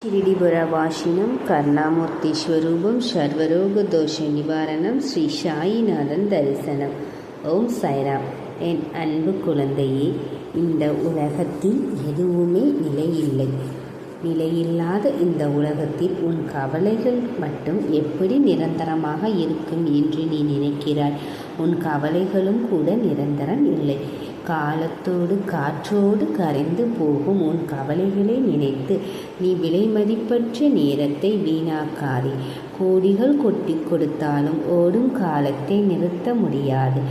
शिरडिपुरवासिनं கருணாமூர்த்தீஸ்வரூபம் சர்வரோக தோஷ நிவாரணம் ஸ்ரீ சாயிநாதன் தரிசனம். ஓம் சாய்ராம். என் அன்பு குழந்தையே, இந்த உலகத்தில் எதுவுமே நிலையில்லை. நிலையில்லாத இந்த உலகத்தில் உன் கவலைகள் மட்டும் எப்படி நிரந்தரமாக இருக்கும் என்று நீ நினைக்கிறாய். உன் கவலைகளும் கூட நிரந்தரம் இல்லை. காலத்தோடு காற்றோடு கரைந்து போகும் உன் கவலைகளை நினைத்து நீ விலை மதிப்பற்ற நேரத்தை வீணாக்காதே. கோடிகள் கொட்டி கொடுத்தாலும் ஓடும் காலத்தை நிறுத்த முடியாது.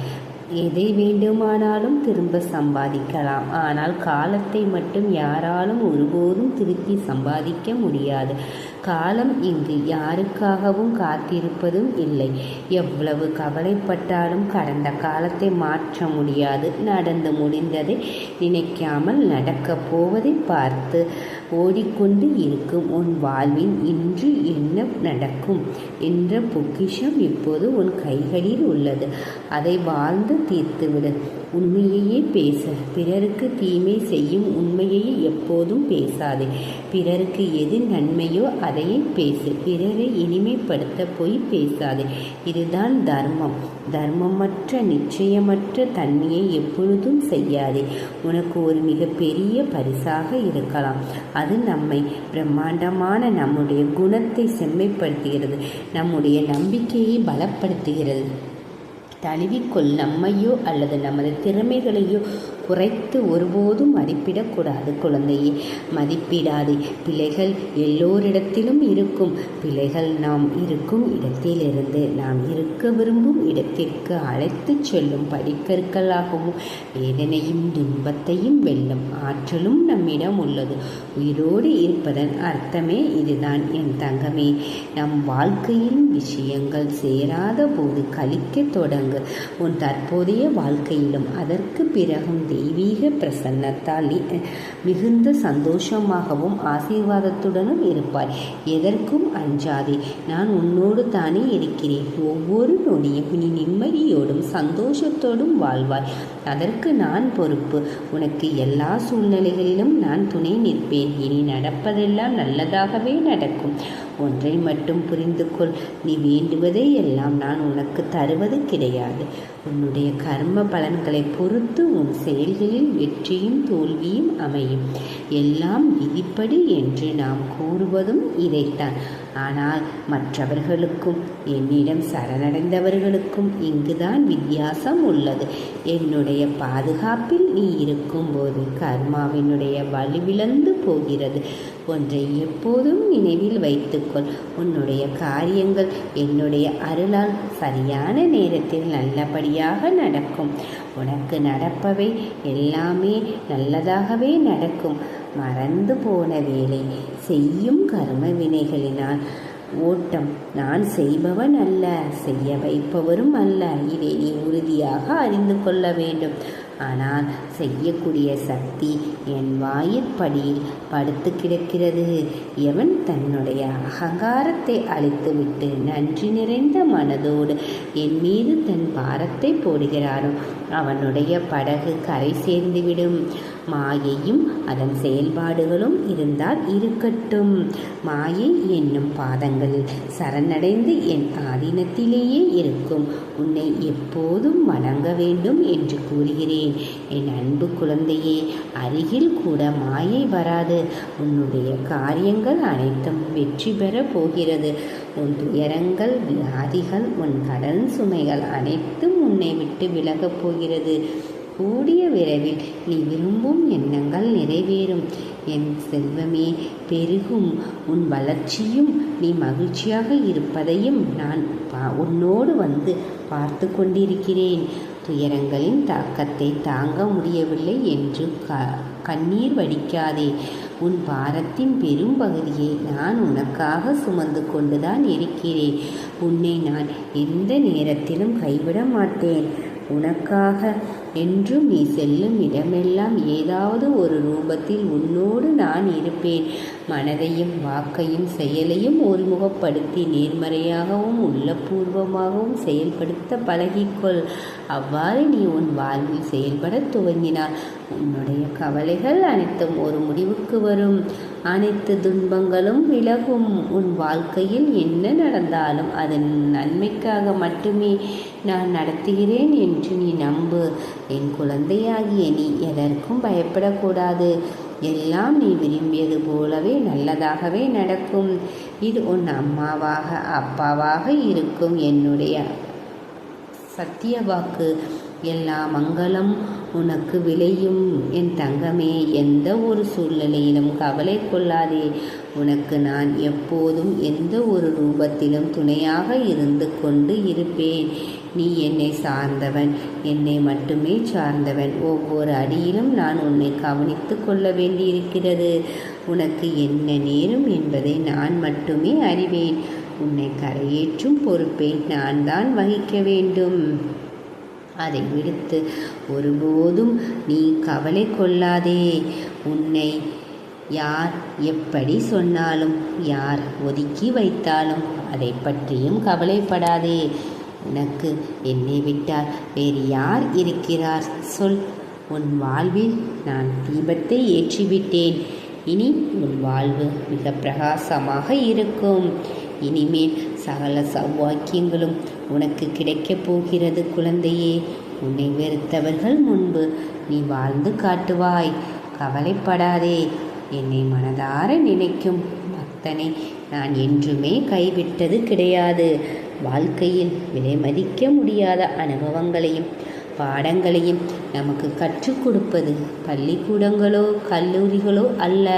எதை வேண்டுமானாலும் திரும்ப சம்பாதிக்கலாம், ஆனால் காலத்தை மட்டும் யாராலும் ஒருபோதும் திருப்பி சம்பாதிக்க முடியாது. காலம் இங்கு யாருக்காகவும் காத்திருப்பதும் இல்லை. எவ்வளவு கவலைப்பட்டாலும் கடந்த காலத்தை மாற்ற முடியாது. நடந்து முடிந்ததை நினைக்காமல் நடக்கப் போவதை பார்த்து ஓடிக்கொண்டு இருக்கும் உன் வாழ்வின் இன்று என்ன நடக்கும் என்ற பொக்கிஷம் இப்போது உன் கைகளில் உள்ளது. அதை வாழ்ந்து தீர்த்துவிடு. உண்மையையே பேச. பிறருக்கு தீமை செய்யும் உண்மையை எப்போதும் பேசாதே. பிறருக்கு எது நன்மையோ அதையே பேசு. பிறரை இனிமைப்படுத்த போய் பேசாதே. இதுதான் தர்மம். தர்மமற்ற நிச்சயமற்ற தன்மையை எப்பொழுதும் செய்யாதே. உனக்கு ஒரு மிகப்பெரிய பரிசாக இருக்கலாம். அது நம்மை பிரம்மாண்டமான நம்முடைய குணத்தை செம்மைப்படுத்துகிறது, நம்முடைய நம்பிக்கையை பலப்படுத்துகிறது. தழுவிக்கொள். நம்மையோ அல்லது நமது திறமைகளையோ குறைத்து ஒருபோதும் மதிப்பிடக்கூடாது. குழந்தையே, மதிப்பிடாதே. பிழைகள் எல்லோரிடத்திலும் இருக்கும். பிழைகள் நாம் இருக்கும் இடத்திலிருந்து நாம் இருக்க விரும்பும் இடத்திற்கு அழைத்து செல்லும் படிக்கற்களாகவும் வேதனையும் துன்பத்தையும் வெல்லும் ஆற்றலும் நம்மிடம் உள்ளது. உயிரோடு இருப்பதன் அர்த்தமே இதுதான் என் தங்கமே. நம் வாழ்க்கையில் விஷயங்கள் சேராத போது கழிக்க தொடங்கு. உன் தற்போதைய வாழ்க்கையிலும் அதற்கு பிறகும் தெய்வீக பிரசன்னத்தால் மிகுந்த சந்தோஷமாகவும் ஆசீர்வாதத்துடனும் இருப்பாய். எதற்கும் அஞ்சாதே. நான் உன்னோடு தானே இருக்கிறேன். ஒவ்வொரு நொடியும் நீ நிம்மதியோடும் சந்தோஷத்தோடும் வாழ்வாய். அதற்கு நான் பொறுப்பு. உனக்கு எல்லா சூழ்நிலைகளிலும் நான் துணை நிற்பேன். இனி நடப்பதெல்லாம் நல்லதாகவே நடக்கும். ஒன்றை மட்டும் புரிந்து கொள். நீ வேண்டுவதை எல்லாம் நான் உனக்கு தருவது கிடையாது. உன்னுடைய கர்ம பலன்களை பொறுத்து உன் செயல்களில் வெற்றியும் தோல்வியும் அமையும். எல்லாம் விதிப்படி என்று நாம் கூறுவதும் இதைத்தான். ஆனால் மற்றவர்களுக்கும் என்னிடம் சரணடைந்தவர்களுக்கும் இங்குதான் வித்தியாசம் உள்ளது. என்னுடைய பாதுகாப்பில் நீ இருக்கும்போது கர்மாவினுடைய வலுவிழந்து போகிறது. ஒன்றை எப்போதும் நினைவில் வைத்துக்கொள். உன்னுடைய காரியங்கள் என்னுடைய அருளால் சரியான நேரத்தில் நல்லபடியாக நடக்கும். உனக்கு நடப்பவை எல்லாமே நல்லதாகவே நடக்கும். மறந்து போன வேலை செய்யும் கர்ம வினைகளினால் ஓட்டம் நான் செய்பவன் அல்ல, செய்ய வைப்பவரும் அல்ல. இதை நீ உறுதியாக அறிந்து கொள்ள வேண்டும். ஆனால் செய்யக்கூடிய சக்தி என் வாயிற்படியில் படுத்து கிடக்கிறது. எவன் தன்னுடைய அகங்காரத்தை அழித்துவிட்டு நன்றி நிறைந்த மனதோடு என் மீது தன் பாரத்தை போடுகிறானோ அவனுடைய படகு கரை சேர்ந்துவிடும். மாயையும் அதன் செயல்பாடுகளும் இருந்தால் இருக்கட்டும். மாயை என்னும் பாதங்களில் சரணடைந்து என் ஆதீனத்திலேயே இருக்கும் உன்னை எப்போதும் வணங்க வேண்டும் என்று கூறுகிறேன். என் அன்பு குழந்தையே, அருகில் கூட மாயை வராது. உன்னுடைய காரியங்கள் அனைத்தும் வெற்றி பெற போகிறது. உன் துயரங்கள், வியாதிகள், உன் கடன் சுமைகள் அனைத்தும் உன்னை விட்டு விலகப் போகிறது. கூடிய விரைவில் நீ விரும்பும் எண்ணங்கள் நிறைவேறும். என் செல்வமே, பெருகும் உன் வளர்ச்சியும் நீ மகிழ்ச்சியாக இருப்பதையும் நான் உன்னோடு வந்து பார்த்து கொண்டிருக்கிறேன். துயரங்களின் தாக்கத்தை தாங்க முடியவில்லை என்று கண்ணீர் வடிக்காதே. உன் பாரத்தின் பெரும் பகுதியை நான் உனக்காக சுமந்து கொண்டுதான் இருக்கிறேன். உன்னை நான் எந்த நேரத்திலும் கைவிட மாட்டேன். உனக்காக என்றும் நீ செல்லும் இடமெல்லாம் ஏதாவது ஒரு ரூபத்தில் உன்னோடு நான் இருப்பேன். மனதையும் வாக்கையும் செயலையும் ஒருமுகப்படுத்தி நேர்மறையாகவும் உள்ளபூர்வமாகவும் செயல்படுத்த பழகிக்கொள். அவ்வாறு நீ உன் வாழ்வில் செயல்பட துவங்கினால் உன்னுடைய கவலைகள் அனைத்தும் ஒரு முடிவுக்கு வரும். அனைத்து துன்பங்களும் விலகும். உன் வாழ்க்கையில் என்ன நடந்தாலும் அதன் நன்மைக்காக மட்டுமே நான் நடத்துகிறேன் என்று நீ நம்பு. என் குழந்தையாகிய நீ எதற்கும் பயப்படக்கூடாது. எல்லாம் நீ விரும்பியது போலவே நல்லதாகவே நடக்கும். இது உன் அம்மாவாக அப்பாவாக இருக்கும் என்னுடைய சத்திய வாக்கு. எல்லா மங்களம் உனக்கு விளையும். என் தங்கமே, எந்த ஒரு சூழ்நிலையிலும் கவலை கொள்ளாதே. உனக்கு நான் எப்போதும் எந்த ஒரு ரூபத்திலும் துணையாக இருந்து கொண்டு இருப்பேன். நீ என்னை சார்ந்தவன், என்னை மட்டுமே சார்ந்தவன். ஒவ்வொரு அடியிலும் நான் உன்னை கவனித்து கொள்ள வேண்டியிருக்கிறது. உனக்கு என்ன நேரும் என்பதை நான் மட்டுமே அறிவேன். உன்னை கரையேற்றும் பொறுப்பை நான் தான் வகிக்க வேண்டும். அதை விடுத்து ஒருபோதும் நீ கவலை கொள்ளாதே. உன்னை யார் எப்படி சொன்னாலும், யார் ஒதுக்கி வைத்தாலும் அதை பற்றியும் கவலைப்படாதே. உனக்கு என்னை விட்டால் வேறு யார் இருக்கிறார் சொல்? உன் வாழ்வில் நான் தீபத்தை ஏற்றிவிட்டேன். இனி உன் வாழ்வு மிக பிரகாசமாக இருக்கும். இனிமேல் சகல சௌவாக்கியங்களும் உனக்கு கிடைக்கப் போகிறது குழந்தையே. உன்னை வெறுத்தவர்கள் முன்பு நீ வாழ்ந்து காட்டுவாய். கவலைப்படாதே. என்னை மனதார நினைக்கும் பக்தனை நான் என்றுமே கைவிட்டது கிடையாது. வாழ்க்கையில் விலை மதிக்க முடியாத அனுபவங்களையும் பாடங்களையும் நமக்கு கற்றுக் கொடுப்பது பள்ளிக்கூடங்களோ கல்லூரிகளோ அல்ல.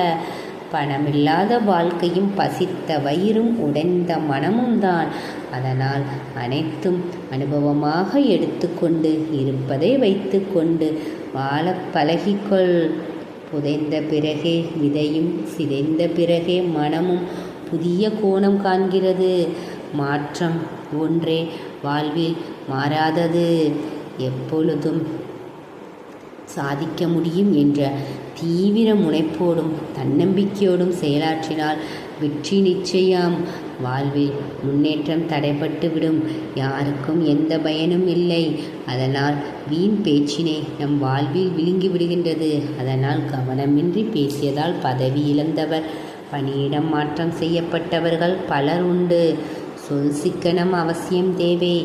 பணமில்லாத வாழ்க்கையும் பசித்த வயிறும் உடைந்த மனமும் தான். அதனால் அனைத்தும் அனுபவமாக எடுத்துக்கொண்டு இருப்பதை வைத்து கொண்டு வாழ பழகிக்கொள். புதைந்த பிறகே விதையும் சிதைந்த பிறகே மனமும் புதிய கோணம் காண்கிறது. மாற்றம் ஒன்றே வாழ்வில் மாறாதது. எப்பொழுதும் சாதிக்க முடியும் என்ற தீவிர முனைப்போடும் தன்னம்பிக்கையோடும் செயலாற்றினால் வெற்றி நிச்சயம். வாழ்வில் முன்னேற்றம் தடைபட்டுவிடும். யாருக்கும் எந்த பயனும் இல்லை. அதனால் வீண் பேச்சினை நம் வாழ்வில் விழுங்கி விடுகின்றது. அதனால் கவனமின்றி பேசியதால் பதவி இழந்தவர், பணியிடம் மாற்றம் செய்யப்பட்டவர்கள் பலர் உண்டு. சொல் சிக்கனம் அவசியம் தேவை.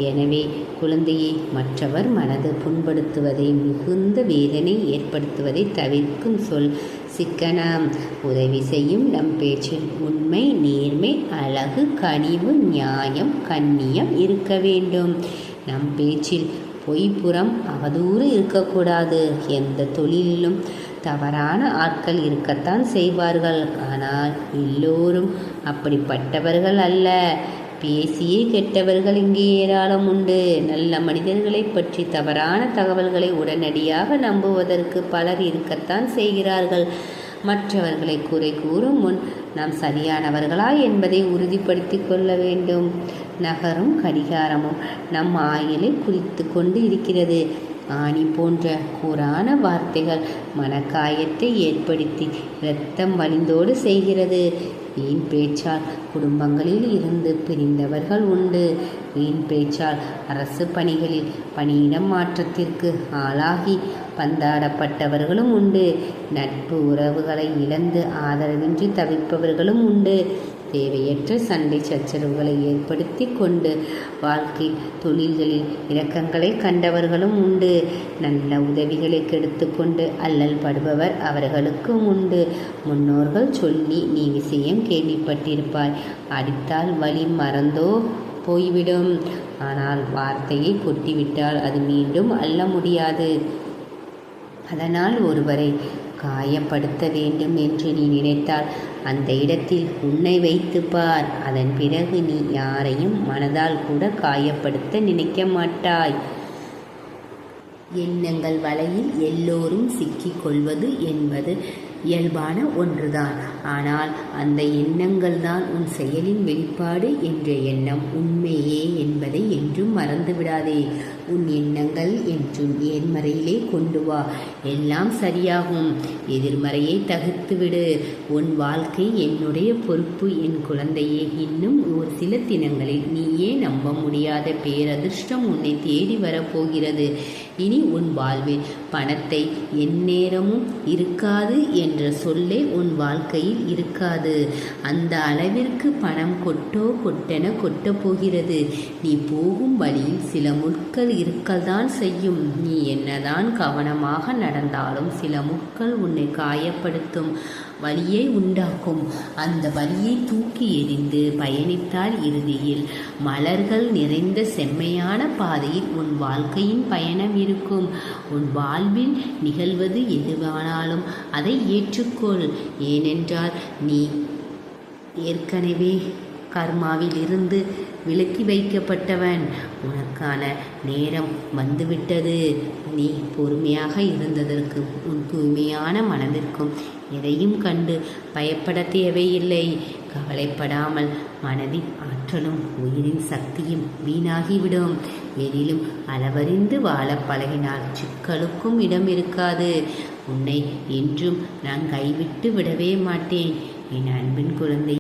எனவே குழந்தையை மற்றவர் மனது புண்படுத்துவதை, மிகுந்த வேதனை ஏற்படுத்துவதை தவிர்க்கும் சொல் சிக்கனம். உதவி செய்யும் நம் பேச்சில் உண்மை, நேர்மை, அழகு, கனிவு, நியாயம், கண்ணியம் இருக்க வேண்டும். நம் பேச்சில் பொய்ப்புறம், அவதூறு இருக்கக்கூடாது. எந்த தொழிலிலும் தவறான ஆட்கள் இருக்கத்தான் செய்வார்கள். ஆனால் எல்லோரும் அப்படிப்பட்டவர்கள் அல்ல. பேசியே கெட்டவர்கள் இங்கே ஏராளம் உண்டு. நல்ல மனிதர்களை பற்றி தவறான தகவல்களை உடனடியாக நம்புவதற்கு பலர் இருக்கத்தான் செய்கிறார்கள். மற்றவர்களை குறை கூறும் முன் நாம் சரியானவர்களா என்பதை உறுதிப்படுத்தி கொள்ள வேண்டும். நகரும் கடிகாரமும் நம் ஆயுளை குறித்து கொண்டு இருக்கிறது. ஆணி போன்ற கூரான வார்த்தைகள் மனக்காயத்தை ஏற்படுத்தி இரத்தம் வழிந்தோடு செய்கிறது. வீண் பேச்சால் குடும்பங்களில் இருந்து பிரிந்தவர்கள் உண்டு. வீண் பேச்சால் அரசு பணிகளில் பணியிடம் மாற்றத்திற்கு ஆளாகி பந்தாடப்பட்டவர்களும் உண்டு. நட்பு உறவுகளை இழந்து ஆதரவின்றி தவிப்பவர்களும் உண்டு. தேவையற்ற சண்டை சச்சரவுகளை ஏற்படுத்தி கொண்டு வாழ்க்கை தொழில்களில் இரக்கங்களை கண்டவர்களும் உண்டு. நல்ல உதவிகளை கெடுத்து கொண்டு அல்லல் படுபவர் அவர்களுக்கும் உண்டு. முன்னோர்கள் சொல்லி நீ விஷயம் கேள்விப்பட்டிருப்பாய். அடித்தால் வலி மறந்தோ போய்விடும். ஆனால் வார்த்தையை கொட்டிவிட்டால் அது மீண்டும் அள்ள முடியாது. அதனால் ஒருவரை காயப்படுத்த வேண்டும் என்று நீ நினைத்தால் அந்த இடத்தில் உன்னை வைத்து பார். அதன் பிறகு நீ யாரையும் மனதால் கூட காயப்படுத்த நினைக்க மாட்டாய். எண்ணங்கள் வலையில் எல்லோரும் சிக்கிக் கொள்வது என்பது இயல்பான ஒன்றுதான். ஆனால் அந்த எண்ணங்கள் தான் உன் செயலின் வெளிப்பாடு என்ற எண்ணம் உண்மையே என்பதை என்றும் மறந்துவிடாதே. உன் எண்ணங்கள் என்றும் நேர்மறையிலே கொண்டு வா, எல்லாம் சரியாகும். எதிர்மறையை தகர்த்துவிடு. உன் வாழ்க்கை என்னுடைய பொறுப்பு என் குழந்தையே. இன்னும் ஒரு சில தினங்களில் நீயே நம்ப முடியாத பேரதிர்ஷ்டம் உன்னை தேடி வரப்போகிறது. இனி உன் வாழ்வில் பணத்தை எந்நேரமும் இருக்காது என்ற சொல்லே உன் வாழ்க்கையில் இருக்காது. அந்த அளவிற்கு பணம் கொட்டென கொட்டப் போகிறது. நீ போகும் வழியில் சில முட்கள் இருக்கத்தான் செய்யும். நீ என்னதான் கவனமாக நடந்தாலும் சில முட்கள் உன்னை காயப்படுத்தும், வலியை உண்டாக்கும். அந்த வலியை தூக்கி எறிந்து பயணித்தால் இறுதியில் மலர்கள் நிறைந்த செம்மையான பாதையில் உன் வாழ்க்கையின் பயணம் இருக்கும். உன் வாழ்வில் நிகழ்வது எதுவானாலும் அதை ஏற்றுக்கொள். ஏனென்றால் நீ ஏற்கனவே கர்மாவில் இருந்து விலக்கி வைக்கப்பட்டவன். உனக்கான நேரம் வந்துவிட்டது. நீ பொறுமையாக இருந்ததற்கு உன் தூய்மையான மனதிற்கும் எதையும் கண்டு பயப்பட தேவையில்லை. கவலைப்படாமல் மனதின் ஆற்றலும் உயிரின் சக்தியும் வீணாகிவிடும். எதிலும் அளவறிந்து வாழ பழகினால் சிக்கலுக்கும் இடம் இருக்காது. உன்னை என்றும் நான் கைவிட்டு விடவே மாட்டேன் என் அன்பின் குழந்தை.